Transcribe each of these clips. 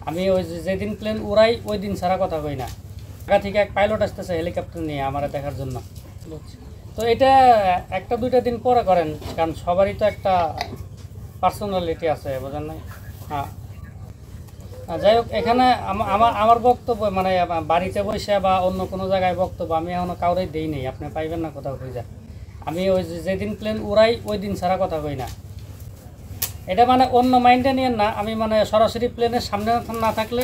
আমি ওই যেদিন প্লেন উড়াই ওই দিন ছাড়া কথা কই না। ঢাকা থেকে এক পাইলট আসতেছে হেলিকপ্টার নিয়ে আমার দেখার জন্য। তো এটা একটা দুইটা দিন পরে করেন, কারণ সবারই তো একটা পার্সোনালিটি আছে, বোঝেন নাই? হ্যাঁ, যাই হোক, এখানে আমার বক্তব্য মানে বাড়িতে বসে বা অন্য কোনো জায়গায় বক্তব্য আমি এখনও কাউরেই দিই নেই, আপনি পাইবেন না কোথাও খুঁজে। আমি ওই যেদিন প্লেন উড়াই ওই দিন ছাড়া কথা কই না। এটা মানে অন্য মাইন্ডে নিয়েন না, আমি মানে সরাসরি প্লেনের সামনে না থাকলে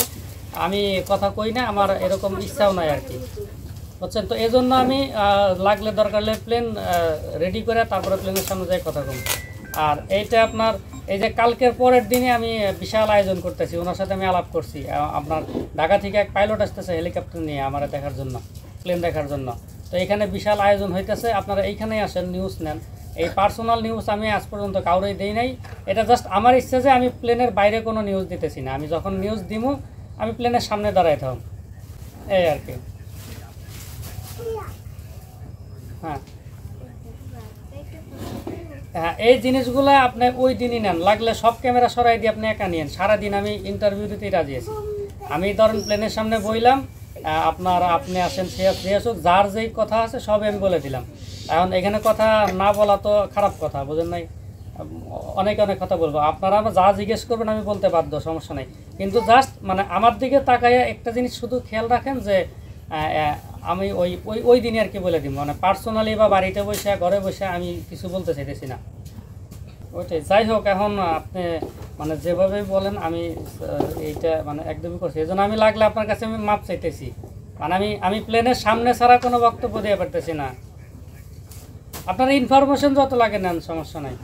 আমি কথা কই না, আমার এরকম ইচ্ছাও নাই আর কি, বুঝছেন? তো এই জন্য আমি লাগলে দরকার হলে প্লেন রেডি করে তারপরে প্লেনের সামনে যাই কথা কম। আর এইটা আপনার এই যে কালকের পরের দিনে আমি বিশাল আয়োজন করতেছি, ওনার সাথে আমি আলাপ করছি। আপনার ঢাকা থেকে এক পাইলট আসতেছে হেলিকপ্টার নিয়ে আমার দেখার জন্য, প্লেন দেখার জন্য। তো এখানে বিশাল আয়োজন হইতেছে, আপনারা এইখানেই আসেন, নিউজ নেন। এই পার্সোনাল নিউজ আমি আজ পর্যন্ত কাউরেই দেই নাই। এটা জাস্ট আমার ইচ্ছে যে আমি প্লেনের বাইরে কোনো নিউজ দিতেছি না, আমি যখন নিউজ দিব আমি প্লেনের সামনে দাঁড়াই থাকুন, এই আর কি। হ্যাঁ হ্যাঁ, এই জিনিসগুলো আপনি ওই দিনই নেন, লাগলে সব ক্যামেরা সরাই দিয়ে আপনি একা নিয়েন। সারাদিন আমি ইন্টারভিউ দিতেই রাজি আছি। আমি ধরেন প্লেনের সামনে বইলাম, আপনি আসেন, সে আসুক, যার যেই কথা আছে সবই আমি বলে দিলাম। এখন এখানে কথা না বলা তো খারাপ কথা, বোঝেন নাই? অনেক কথা বলবো, আপনারা যা জিজ্ঞেস করবেন আমি বলতে বাধ্য, সমস্যা নেই। কিন্তু জাস্ট মানে আমার দিকে তাকাইয়া একটা জিনিস শুধু খেয়াল রাখেন যে আমি ওই ওই ওই দিনে আর কি বলে দিব, মানে পার্সোনালি বা বাড়িতে বসে ঘরে বসে আমি কিছু বলতে চাইতেছি না, ওইটাই। যাই হোক, এখন আপনি মানে যেভাবে বলেন আমি এইটা মানে একদমই করছি, এই জন্য আমি লাগলে আপনার কাছে আমি মাপ চাইতেছি। মানে আমি প্লেনের সামনে ছাড়া কোনো বক্তব্য দিয়ে পারতেছি না। আপনার ইনফরমেশন যত লাগে নেন, সমস্যা নাই।